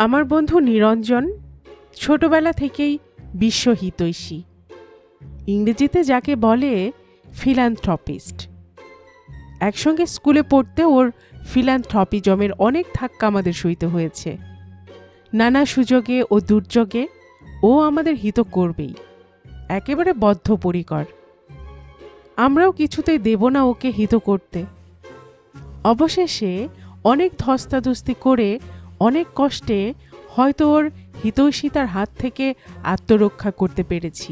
আমার বন্ধু নিরঞ্জন ছোটবেলা থেকেই বিশ্বহিতৈষী, ইংরেজিতে যাকে বলে ফিলান্থ্রপিস্ট। একসঙ্গে স্কুলে পড়তে ওর ফিলান্থ্রপিজমের অনেক ধাক্কা আমাদের সইতে হয়েছে। নানা সুযোগে ও দুর্যোগে ও আমাদের হিত করবেই, একেবারে বদ্ধপরিকর। আমরাও কিছুতেই দেব না ওকে হিত করতে। অবশেষে অনেক ধস্তাধস্তি করে অনেক কষ্টে হয়তো ওর হিতৈষিতার হাত থেকে আত্মরক্ষা করতে পেরেছি।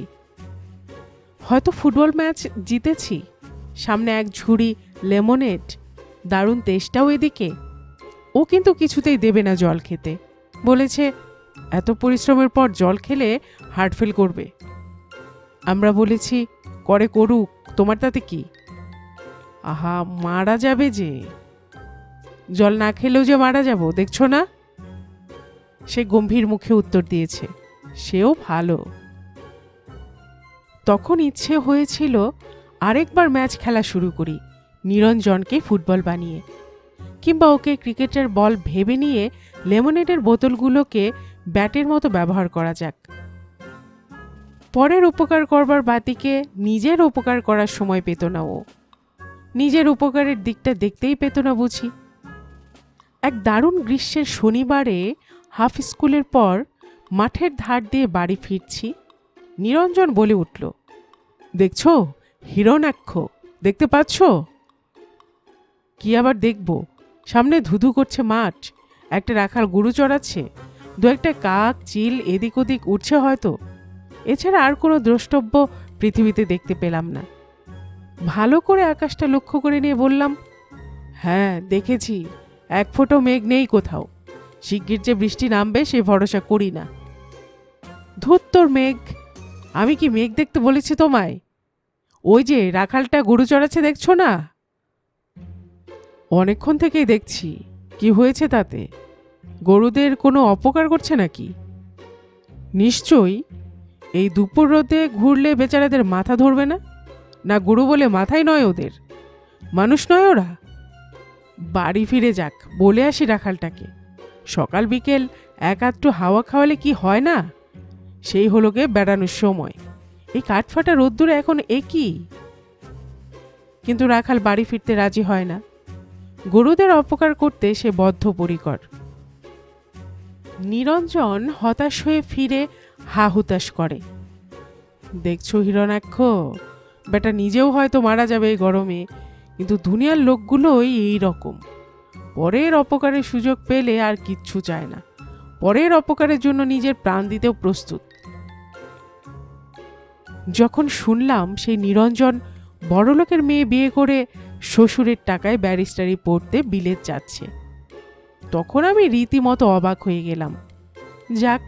হয়তো ফুটবল ম্যাচ জিতেছি, সামনে এক ঝুড়ি লেমনেড, দারুণ তেষ্টাও এদিকে। ও কিন্তু কিছুতেই দেবে না জল খেতে, বলেছে এত পরিশ্রমের পর জল খেলে হার্ট ফেল করবে। আমরা বলেছি করে করুক, তোমার তাতে কি? আহা, মারা যাবে যে, জল না খেলেও যে মারা যাব, দেখছো না? সে গম্ভীর মুখে উত্তর দিয়েছে, সেও ভালো। তখন ইচ্ছে হয়েছিল আরেকবার ম্যাচ খেলা শুরু করি, নিরঞ্জনকে ফুটবল বানিয়ে, কিংবা ওকে ক্রিকেটের বল ভেবে নিয়ে লেমনেডের বোতলগুলোকে ব্যাটের মতো ব্যবহার করা যাক। পরের উপকার করবার বাতিকে নিজের উপকার করার সময় পেত না ও, নিজের উপকারের দিকটা দেখতেই পেত না বুঝি। এক দারুণ গ্রীষ্মের শনিবারে হাফ স্কুলের পর মাঠের ধার দিয়ে বাড়ি ফিরছি, নিরঞ্জন বলে উঠল, দেখছো হিরণ্যাক্ষ, দেখতে পাচ্ছ? কি আবার দেখব, সামনে ধুধু করছে মাঠ, একটা রাখাল গরু চড়াচ্ছে, দু একটা কাক চিল এদিক ওদিক উঠছে হয়তো, এছাড়া আর কোনো দ্রষ্টব্য পৃথিবীতে দেখতে পেলাম না। ভালো করে আকাশটা লক্ষ্য করে নিয়ে বললাম, হ্যাঁ দেখেছি, এক ফোঁটো মেঘ নেই কোথাও, শিগগির যে বৃষ্টি নামবে সে ভরসা করি না। ধুত তোর মেঘ, আমি কি মেঘ দেখতে বলেছি তোমায়? ওই যে রাখালটা গরু চড়াচ্ছে, দেখছো না? অনেকক্ষণ থেকেই দেখছি, কি হয়েছে তাতে? গরুদের কোনো অপকার করছে নাকি? নিশ্চয়ই, এই দুপুর রোদে ঘুরলে বেচারাদের মাথা ধরবে না? না গরু বলে মাথায় নয় ওদের, মানুষ নয় ওরা? বাড়ি ফিরে যাক, বলে আসি রাখালটাকে, সকাল বিকেল এক আধটু হাওয়া খাওয়ালে কি হয় না? সেই হলো গে বেড়ানোর সময়, এই কাঠফাটা রোদ্দুরে এখন একই। কিন্তু রাখাল বাড়ি ফিরতে রাজি হয় না, গরুদের অপকার করতে সে বদ্ধপরিকর। নিরঞ্জন হতাশ হয়ে ফিরে হা হুতাশ করে, দেখছো হিরণাক্ষ, বেটা নিজেও হয়তো মারা যাবে এই গরমে, কিন্তু দুনিয়ার লোকগুলোই এই রকম, পরের অপকারের সুযোগ পেলে আর কিচ্ছু চায় না, পরের অপকারের জন্য নিজের প্রাণ দিতেও প্রস্তুত। যখন শুনলাম সেই নিরঞ্জন বড়লোকের মেয়ে বিয়ে করে শ্বশুরের টাকায় ব্যারিস্টারি পড়তে বিলেত যাচ্ছে, তখন আমি রীতিমতো অবাক হয়ে গেলাম। যাক,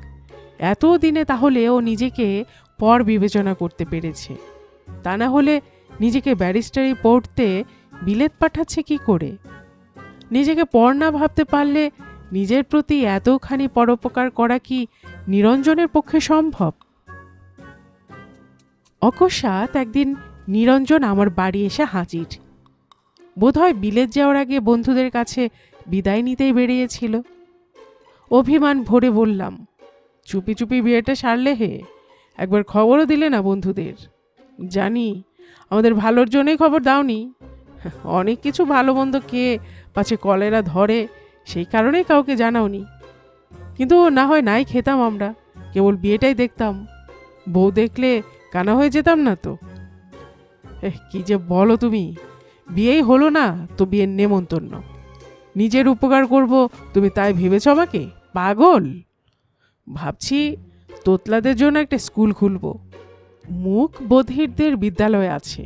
এতদিনে তাহলে ও নিজেকে পর বিবেচনা করতে পেরেছে, তা না হলে নিজেকে ব্যারিস্টারি পড়তে বিলেত পাঠাচ্ছে কি করে? নিজেকে পর না ভাবতে পারলে নিজের প্রতি এতখানি পরোপকার করা কি নিরঞ্জনের পক্ষে সম্ভব? অকস্মাৎ একদিন নিরঞ্জন আমার বাড়ি এসে হাজির। বোধহয় বিলেত যাওয়ার আগে বন্ধুদের কাছে বিদায় নিতেই বেরিয়েছিল। অভিমান ভরে বললাম, চুপি চুপি বিয়েটা সারলে হে, একবার খবরও দিলে না বন্ধুদের? জানি আমাদের ভালোর জন্যই খবর দাওনি, অনেক কিছু ভালো মন্দ খেয়ে পাছে কলেরা ধরে সেই কারণেই কাউকে জানাওনি, কিন্তু না হয় নাই খেতাম, আমরা কেবল বিয়েটাই দেখতাম, বউ দেখলে কানা হয়ে যেতাম না তো? কি যে বলো তুমি, বিয়েই হলো না তো বিয়ের নেমন্তন্ন, নিজের উপকার করব তুমি তাই ভেবেছ আমাকে? পাগল! ভাবছি তোতলাদের জন্য একটা স্কুল খুলব, মুখ বধিরদের বিদ্যালয় আছে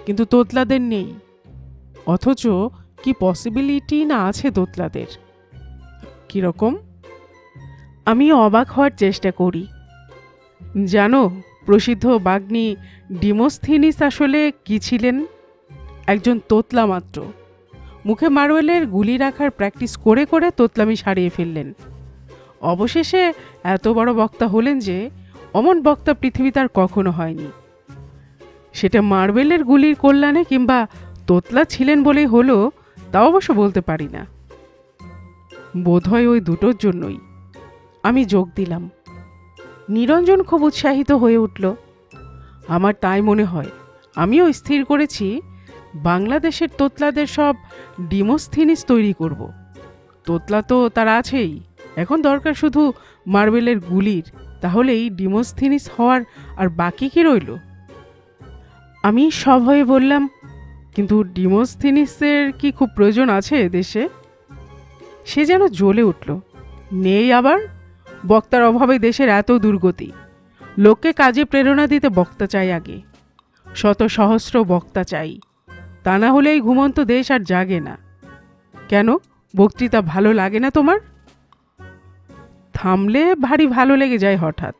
কিন্তু তোতলাদের নেই, অথচ কি পসিবিলিটি না আছে তোতলাদের। কিরকম? আমি অবাক হওয়ার চেষ্টা করি। জানো প্রসিদ্ধ বাগ্মী ডিমোস্থিনিস আসলে কি ছিলেন? একজন তোতলা মাত্র, মুখে মার্বেলের গুলি রাখার প্র্যাকটিস করে করে তোতলামি সারিয়ে ফেললেন। অবশেষে এত বড় বক্তা হলেন যে অমন বক্তা পৃথিবীতে আর কখনো হয়নি। সেটা মার্বেলের গুলির কল্যাণে কিংবা তোতলা ছিলেন বলেই হলো তা অবশ্য বলতে পারি না, বোধহয় ওই দুটোর জন্যই। আমি যোগ দিলাম। নিরঞ্জন খুব উৎসাহিত হয়ে উঠল। আমার তাই মনে হয়। আমিও স্থির করেছি বাংলাদেশের তোতলাদের সব ডিমোস্থিনিস তৈরি করব। তোতলা তো তার আছেই, এখন দরকার শুধু মার্বেলের গুলির, তাহলেই ডিমোস্থিনিস হওয়ার আর বাকি কি রইল? আমি সভয়ে বললাম, কিন্তু ডিমোস্থিনিসের কি খুব প্রয়োজন আছে দেশে? সে যেন জ্বলে উঠল। নেই আবার, বক্তার অভাবে দেশের এত দুর্গতি। লোককে কাজে প্রেরণা দিতে বক্তা চাই আগে, শত সহস্র বক্তা চাই, তা না হলে এই ঘুমন্ত দেশ আর জাগে না। কেন, বক্তৃতা ভালো লাগে না তোমার? থামলে ভারী ভালো লেগে যায় হঠাৎ,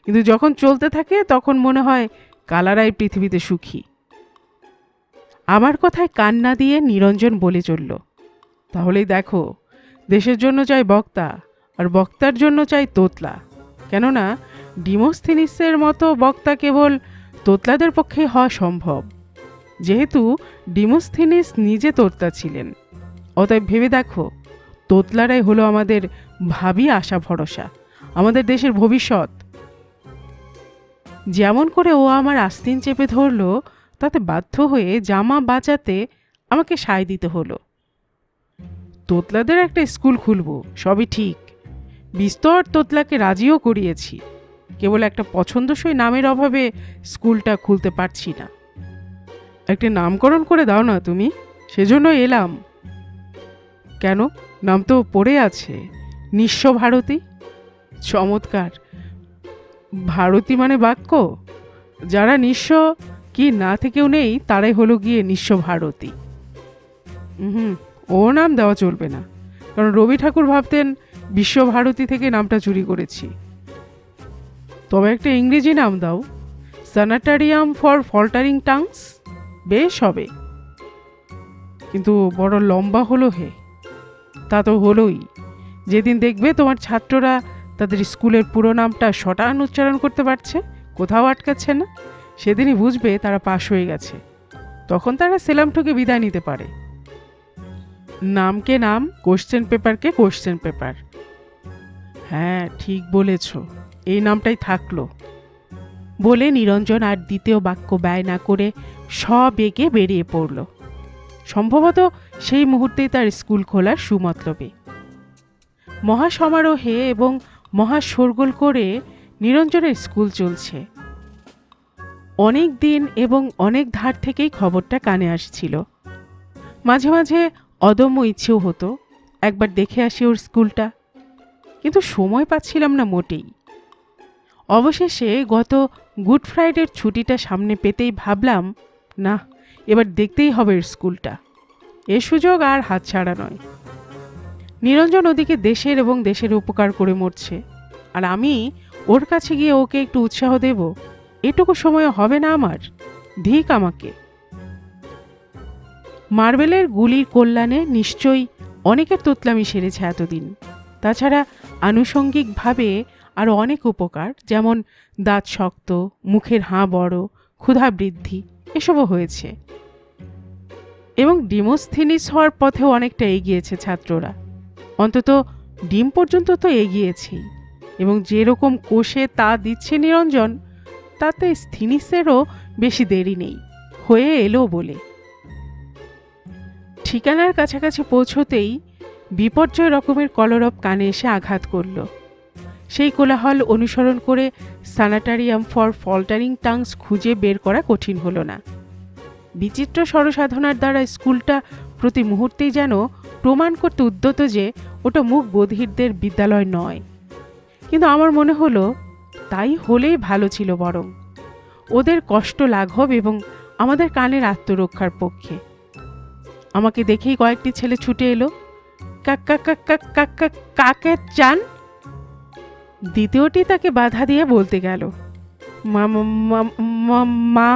কিন্তু যখন চলতে থাকে তখন মনে হয় কালারাই পৃথিবীতে সুখী। আমার কথায় কান না দিয়ে নিরঞ্জন বলে চলল, তাহলেই দেখো, দেশের জন্য চাই বক্তা, আর বক্তার জন্য চাই তোতলা। কেননা ডিমোস্থিনিসের মতো বক্তা কেবল তোতলাদের পক্ষে হওয়া সম্ভব, যেহেতু ডিমোস্থিনিস নিজে তোতলা ছিলেন। অতএব ভেবে দেখো, তোতলারাই হলো আমাদের ভাবি আশা ভরসা, আমাদের দেশের ভবিষ্যৎ। যেমন করে ও আমার আস্তিন চেপে ধরল, তাতে বাধ্য হয়ে জামা বাঁচাতে আমাকে সায় দিতে হলো। তোতলাদের একটা স্কুল খুলব, সবই ঠিক। বিস্তর তোতলাকে রাজিও করিয়েছি, কেবল একটা পছন্দসই নামের অভাবে স্কুলটা খুলতে পারছি না। একটা নামকরণ করে দাও না তুমি, সেজন্য এলাম। কেন, নাম তো পড়ে আছে, নিঃস্ব ভারতী। চমৎকার। ভারতী মানে বাক্য, যারা নিঃস্ব কি না থেকেও নেই তারাই হলো গিয়ে নিঃস্ব ভারতী। ও নাম দেওয়া চলবে না, কারণ রবি ঠাকুর ভাবতেন বিশ্বভারতী থেকে নামটা চুরি করেছি। তবে একটা ইংরেজি নাম দাও, স্যানাটারিয়াম ফর ফল্টারিং টাংস, বেশ হবে। কিন্তু বড় লম্বা হলো হে। তা তো হলোই, যেদিন দেখবে তোমার ছাত্ররা তাদের স্কুলের পুরো নামটা শটান উচ্চারণ করতে পারছে, কোথাও আটকাচ্ছে না, সেদিনই বুঝবে তারা পাশ হয়ে গেছে। তখন তারা সেলাম ঠুকে বিদায় নিতে পারে। নামকে নাম, কোশ্চেন পেপারকে কোশ্চেন পেপার। হ্যাঁ, ঠিক বলেছ, এই নামটাই থাকলো। বলে নিরঞ্জন আর দ্বিতীয় বাক্য ব্যয় না করে সবেগে বেরিয়ে পড়ল, সম্ভবত সেই মুহূর্তেই তার স্কুল খোলার সুমতলবে। মহাসমারোহে এবং মহা শোরগোল করে নিরঞ্জনের স্কুল চলছে। অনেক দিন এবং অনেক ধার থেকেই খবরটা কানে আসছিল। মাঝে মাঝে অদম্য ইচ্ছেও হতো একবার দেখে আসি ওর স্কুলটা, কিন্তু সময় পাচ্ছিলাম না মোটেই। অবশেষে গত গুড ফ্রাইডের ছুটিটা সামনে পেতেই ভাবলাম, না, এবার দেখতেই হবে এর স্কুলটা। এ সুযোগ আর হাতছাড়া নয়। নিরঞ্জন ওদিকে দেশের এবং দেশের উপকার করে মরছে, আর আমি ওর কাছে গিয়ে ওকে একটু উৎসাহ দেব, এটুকু সময় হবে না আমার? ধিক আমাকে। মার্বেলের গুলির কল্যাণে নিশ্চয়ই অনেকের তোতলামি সেরেছে এতদিন। তাছাড়া আনুষঙ্গিকভাবে আরও অনেক উপকার, যেমন দাঁত শক্ত, মুখের হাঁ বড়, ক্ষুধা বৃদ্ধি, এসবও হয়েছে। এবং ডিমোস্থিনিস হওয়ার পথেও অনেকটা এগিয়েছে ছাত্ররা, অন্তত ডিম পর্যন্ত তো এগিয়েছেই। এবং যেরকম কোষে তা দিচ্ছে নিরঞ্জন, তাতে স্থিনিসেরও বেশি দেরি নেই, হয়ে এলো বলে। ঠিকানার কাছাকাছি পৌঁছতেই বিপর্যয় রকমের কলরব কানে এসে আঘাত করল। সেই কোলাহল অনুসরণ করে স্যানাটারিয়াম ফর ফল্টারিং টাংস খুঁজে বের করা কঠিন হলো না। বিচিত্র স্বরসাধনার দ্বারা স্কুলটা প্রতি মুহূর্তেই যেন প্রমাণ করতে উদ্যত যে ওটা মুখ বধিরদের বিদ্যালয় নয়। কিন্তু আমার মনে হলো তাই হলেই ভালো ছিল, বরং ওদের কষ্ট লাঘব এবং আমাদের কানের আত্মরক্ষার পক্ষে। আমাকে দেখেই কয়েকটি ছেলে ছুটে এলো, কাকে চান? দ্বিতীয়টি তাকে বাধা দিয়ে বলতে গেল, মা,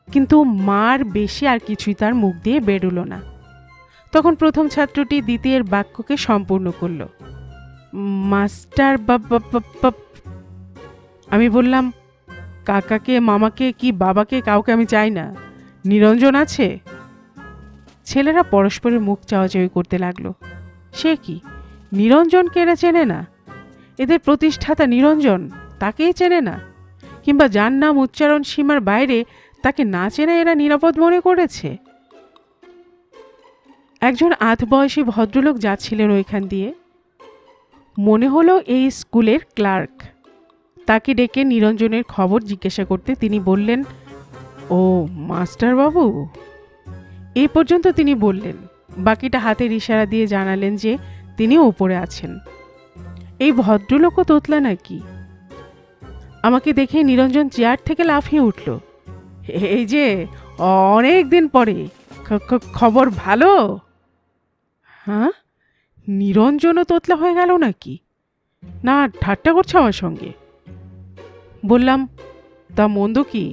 কিন্তু মার বেশি আর কিছুই তার মুখ দিয়ে বেরোলো না। তখন প্রথম ছাত্রটি দ্বিতীয়ের বাক্যকে সম্পূর্ণ করল, মাস্টার। আমি বললাম, কাকাকে, মামাকে কি বাবাকে কাউকে আমি চাই না, নিরঞ্জন আছে। ছেলেরা পরস্পরের মুখ চাওয়াচাওয়ি করতে লাগলো। সে কি, নিরঞ্জনকে এরা চেনে না? এদের প্রতিষ্ঠাতা নিরঞ্জন, তাকেই চেনে না, কিংবা যার নাম উচ্চারণ সীমার বাইরে, তাকে না চেনে এরা নিরাপদ মনে করেছে। একজন আধবয়সী ভদ্রলোক যাচ্ছিলেন ওইখান দিয়ে, মনে হলো এই স্কুলের ক্লার্ক। তাকে ডেকে নিরঞ্জনের খবর জিজ্ঞাসা করতে তিনি বললেন, ও মাস্টারবাবু। এই পর্যন্ত তিনি বললেন, বাকিটা হাতের ইশারা দিয়ে জানালেন যে তিনি ওপরে আছেন। এই ভদ্রলোকও তোতলা নাকি? আমাকে দেখে নিরঞ্জন চেয়ার থেকে লাফিয়ে উঠল। এই যে, অনেক দিন পরে, খবর ভালো? হ্যাঁ, নিরঞ্জনও তোতলা হয়ে গেল নাকি? না ঠাট্টা করছে আমার সঙ্গে? বললাম, তা মন্দ কি,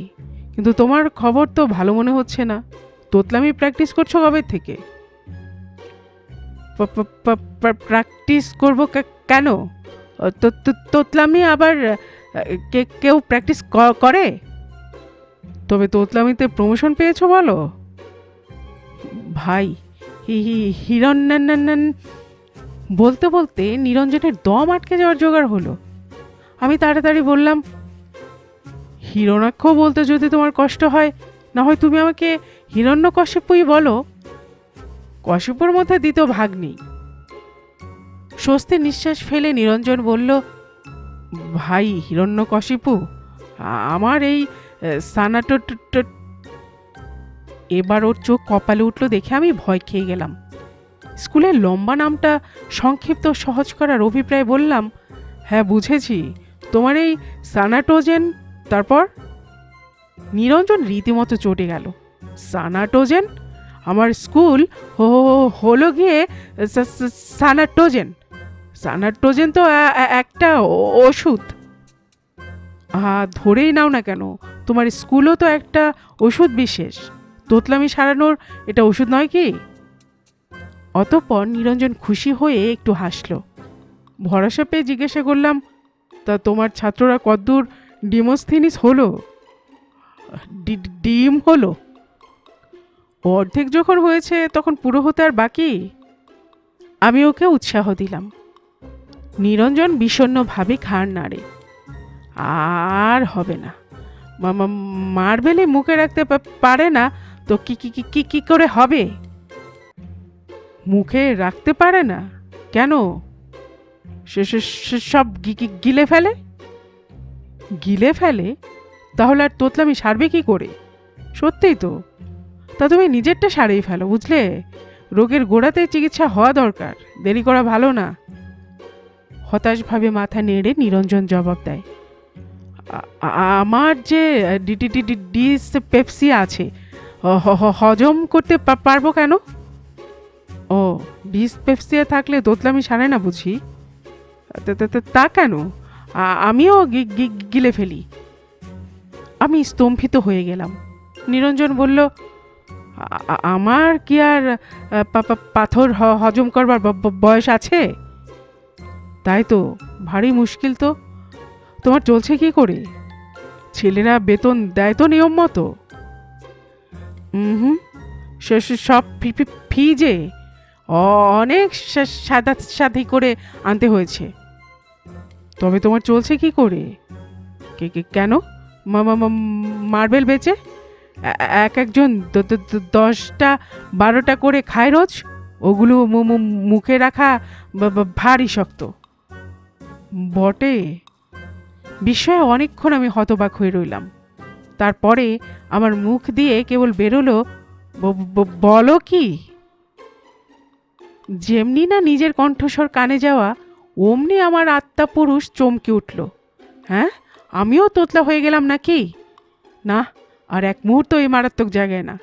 কিন্তু তোমার খবর তো ভালো মনে হচ্ছে না। তোতলামি প্র্যাকটিস করছো কবে থেকে? প্র্যাকটিস করব কেন? তোতলামি আবার কেউ প্র্যাকটিস করে? তবে তোতলামিতে প্রমোশন পেয়েছো বলো? ভাই, হিরণ্যান। বলতে বলতে নিরঞ্জনের দম আটকে যাওয়ার জোগাড় হলো। আমি তাড়াতাড়ি বললাম, হিরণাক্ষ বলতে যদি তোমার কষ্ট হয়, না হয় তুমি আমাকে হিরণ্যকশিপুই বলো। কশিপুর মধ্যে দ্বিতীয় ভাগ নেই। স্বস্তি নিঃশ্বাস ফেলে নিরঞ্জন বলল, ভাই হিরণ্যকশিপু, আমার এই সানাটো। এবার ওর চোখ কপালে উঠল দেখে আমি ভয় খেয়ে গেলাম। স্কুলের লম্বা নামটা সংক্ষিপ্ত সহজ করার অভিপ্রায় বললাম, হ্যাঁ বুঝেছি, তোমার এই সানাটোজেন। তারপর? নিরঞ্জন রীতিমতো চটে গেল। সানাটোজেন? আমার স্কুল হলো গিয়ে সানাটোজেন। সানাটোজেন তো একটা ওষুধ। ধরেই নাও না কেন, তোমার স্কুলও তো একটা ওষুধ বিশেষ। তোতলামি সারানোর এটা ওষুধ নয় কি? অতঃপর নিরঞ্জন খুশি হয়ে একটু হাসল। ভরসা পেয়ে জিজ্ঞাসা করলাম, তা তোমার ছাত্ররা কদ্দূর ডিমোস্থিনিস হলো? ডিম হলো? অর্ধেক যখন হয়েছে তখন পুরো হতে আর বাকি। আমি ওকে উৎসাহ দিলাম। নিরঞ্জন বিষণ্ণভাবে ঘাড় নাড়ে। আর হবে না, মার্বেলে মুখে রাখতে পারে না তো কি করে হবে? মুখে রাখতে পারে না কেন? সব গিলে ফেলে। গিলে ফেলে? তাহলে আর তোতলামি সারবে কি করে? সত্যিই তো। তা তুমি নিজেরটা সারিয়ে ফেলো, বুঝলে? রোগের গোড়াতে চিকিৎসা হওয়া দরকার, দেরি করা ভালো না। হতাশভাবে মাথা নেড়ে নিরঞ্জন জবাব দেয়, আমার যে ডিসপেপসিয়া আছে, হজম করতে পারবো কেন? ও, ডিসপেপসিয়া থাকলে তোতলামি সারে না বুঝি? তা কেন? আমিও গিলে ফেলি। আমি স্তম্ভিত হয়ে গেলাম। নিরঞ্জন বলল, আমার কি আর পাথর হজম করবার বয়স আছে? তাই তো, ভারী মুশকিল তো। তোমার চলছে কি করে? ছেলেরা বেতন দেয় তো নিয়ম মতো? সব ফি যে অনেক সাথী করে আনতে হয়েছে। তবে তোমার চলছে কি করে? কেন? মার্বেল বেচে একজন 10টা 12টা করে খায় রোজ। ওগুলো মুখে রাখা ভারী শক্ত। বটে। বিস্ময়ে অনেকক্ষণ আমি হতবাক হয়ে রইলাম। তারপরে আমার মুখ দিয়ে কেবল বেরোলো, বলো কি? যেমনি না নিজের কণ্ঠস্বর কানে যাওয়া, অমনি আমার আত্মা পুরুষ চমকে উঠল। হ্যাঁ, আমিও তোতলা হয়ে গেলাম নাকি? না, আর এক মুহূর্ত এই মারাত্মক জায়গায় না।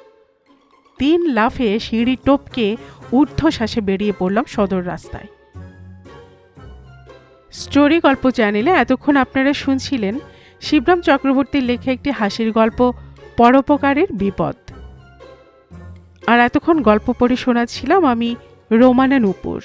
3 লাফে সিঁড়ি টপকে ঊর্ধ্বশ্বাসে বেরিয়ে পড়লাম সদর রাস্তায়। স্টোরি গল্প চ্যানেলে এতক্ষণ আপনারা শুনছিলেন শিবরাম চক্রবর্তীর লেখা একটি হাসির গল্প, পরোপকারের বিপদ। আর এতক্ষণ গল্প পড়ে শোনাচ্ছিলাম আমি রোমানা নূপুর।